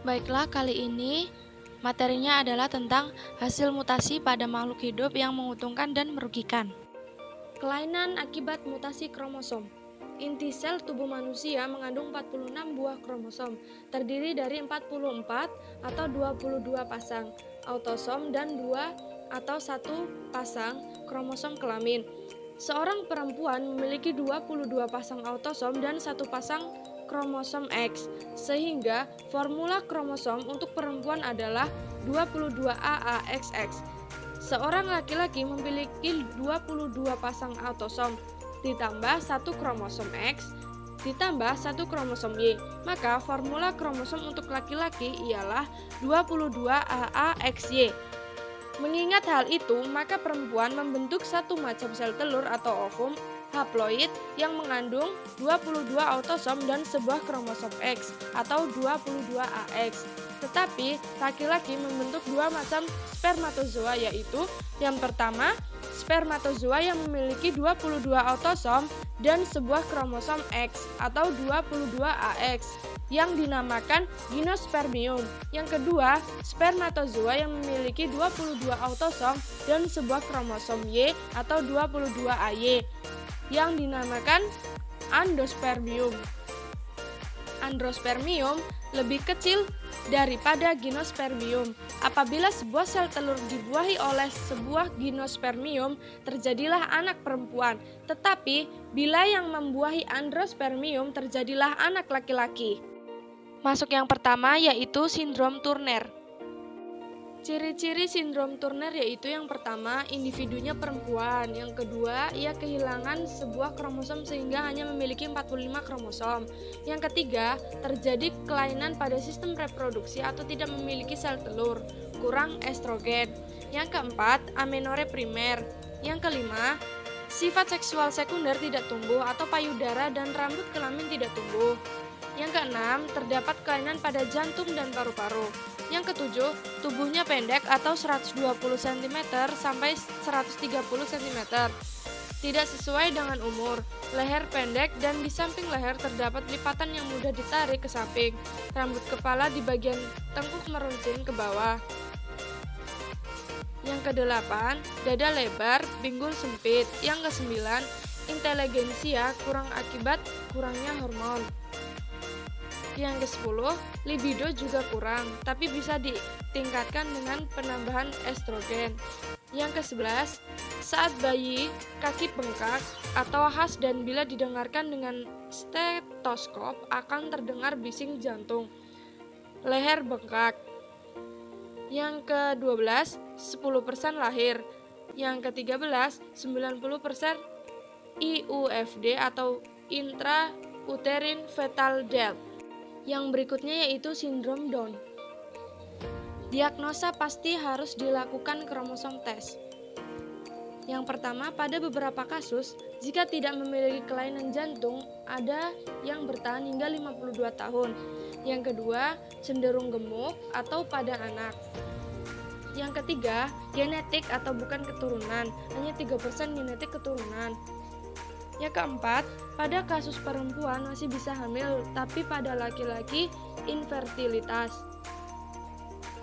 Baiklah, kali ini materinya adalah tentang hasil mutasi pada makhluk hidup yang menguntungkan dan merugikan. Kelainan akibat mutasi kromosom. Inti sel tubuh manusia mengandung 46 buah kromosom, terdiri dari 44 atau 22 pasang autosom dan 2 atau 1 pasang kromosom kelamin. Seorang perempuan memiliki 22 pasang autosom dan 1 pasang kromosom X, sehingga formula kromosom untuk perempuan adalah 22AAXX. Seorang laki-laki memiliki 22 pasang autosom, ditambah 1 kromosom X, ditambah 1 kromosom Y. Maka formula kromosom untuk laki-laki ialah 22AAXY. Mengingat hal itu, maka perempuan membentuk satu macam sel telur atau ovum haploid yang mengandung 22 autosom dan sebuah kromosom X atau 22AX. Tetapi laki-laki membentuk dua macam spermatozoa, yaitu yang pertama, spermatozoa yang memiliki 22 autosom dan sebuah kromosom X atau 22AX yang dinamakan gimnospermium. Yang kedua, spermatozoa yang memiliki 22 autosom dan sebuah kromosom Y atau 22AY yang dinamakan androspermium. Androspermium lebih kecil daripada gimnospermium. Apabila sebuah sel telur dibuahi oleh sebuah gimnospermium, terjadilah anak perempuan. Tetapi bila yang membuahi androspermium, terjadilah anak laki-laki. Masuk yang pertama, yaitu sindrom Turner. Ciri-ciri sindrom Turner yaitu yang pertama, individunya perempuan. Yang kedua, ia kehilangan sebuah kromosom sehingga hanya memiliki 45 kromosom. Yang ketiga, terjadi kelainan pada sistem reproduksi atau tidak memiliki sel telur, kurang estrogen. Yang keempat, amenore primer. Yang kelima, sifat seksual sekunder tidak tumbuh atau payudara dan rambut kelamin tidak tumbuh. Yang keenam, terdapat kelainan pada jantung dan paru-paru. Yang ketujuh, tubuhnya pendek atau 120 cm sampai 130 cm. Tidak sesuai dengan umur. Leher pendek dan di samping leher terdapat lipatan yang mudah ditarik ke samping. Rambut kepala di bagian tengkuk meruncing ke bawah. Yang kedelapan, dada lebar, pinggul sempit. Yang kesembilan, inteligensia kurang akibat kurangnya hormon. Yang ke-10, libido juga kurang, tapi bisa ditingkatkan dengan penambahan estrogen. Yang ke-11, saat bayi, kaki bengkak atau khas dan bila didengarkan dengan stetoskop akan terdengar bising jantung. Leher bengkak. Yang ke-12, 10% lahir. Yang ke-13, 90% IUFD atau intrauterine fetal death. Yang berikutnya yaitu sindrom Down. Diagnosa pasti harus dilakukan kromosom tes. Yang pertama, pada beberapa kasus, jika tidak memiliki kelainan jantung, ada yang bertahan hingga 52 tahun. Yang kedua, cenderung gemuk atau pada anak. Yang ketiga, genetik atau bukan keturunan, hanya 3% genetik keturunan. Yang keempat, pada kasus perempuan masih bisa hamil, tapi pada laki-laki infertilitas.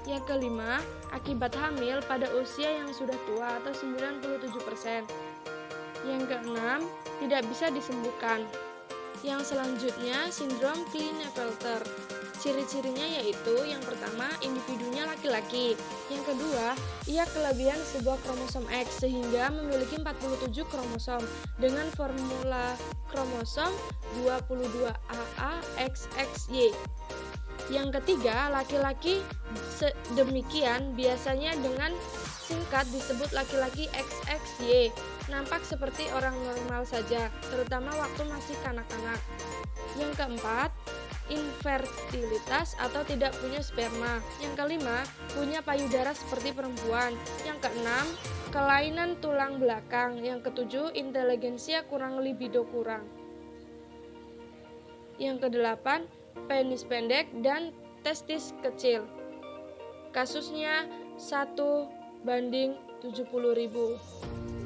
Yang kelima, akibat hamil pada usia yang sudah tua atau 97%. Yang keenam, tidak bisa disembuhkan. Yang selanjutnya, sindrom Klinefelter. Ciri-cirinya yaitu yang pertama, individunya laki-laki. Yang kedua, ia kelebihan sebuah kromosom X sehingga memiliki 47 kromosom dengan formula kromosom 22AAXXY. Yang ketiga, laki-laki demikian biasanya dengan singkat disebut laki-laki XXY. Nampak seperti orang normal saja, terutama waktu masih kanak-kanak. Yang keempat, infertilitas atau tidak punya sperma. Yang kelima, punya payudara seperti perempuan. Yang keenam, kelainan tulang belakang. Yang ketujuh, inteligensia kurang, libido kurang. Yang kedelapan, penis pendek dan testis kecil. Kasusnya 1:70.000.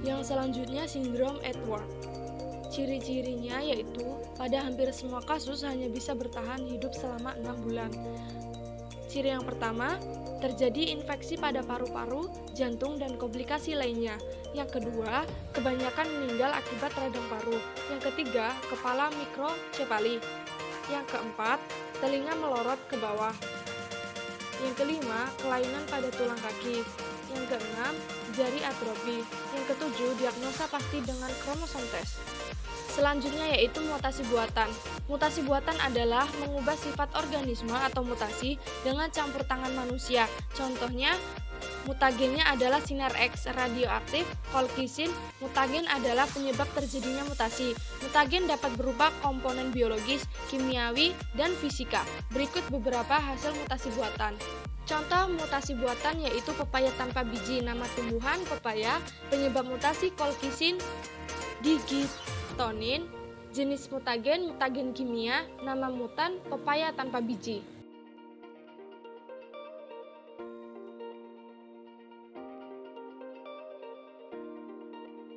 Yang selanjutnya sindrom Edward. Ciri-cirinya yaitu pada hampir semua kasus hanya bisa bertahan hidup selama 6 bulan. Ciri yang pertama, terjadi infeksi pada paru-paru, jantung, dan komplikasi lainnya. Yang kedua, kebanyakan meninggal akibat radang paru. Yang ketiga, kepala mikrocefali. Yang keempat, telinga melorot ke bawah. Yang kelima, kelainan pada tulang kaki. Yang keenam, jari atrofi. Yang ketujuh, diagnosa pasti dengan kromosom tes. Selanjutnya yaitu mutasi buatan. Mutasi buatan adalah mengubah sifat organisme atau mutasi dengan campur tangan manusia. Contohnya, mutagennya adalah sinar X radioaktif, colchicine. Mutagen adalah penyebab terjadinya mutasi. Mutagen dapat berupa komponen biologis, kimiawi, dan fisika. Berikut beberapa hasil mutasi buatan. Contoh mutasi buatan yaitu pepaya tanpa biji, nama tumbuhan pepaya, penyebab mutasi colchicine, digitonin, jenis mutagen kimia, nama mutan pepaya tanpa biji.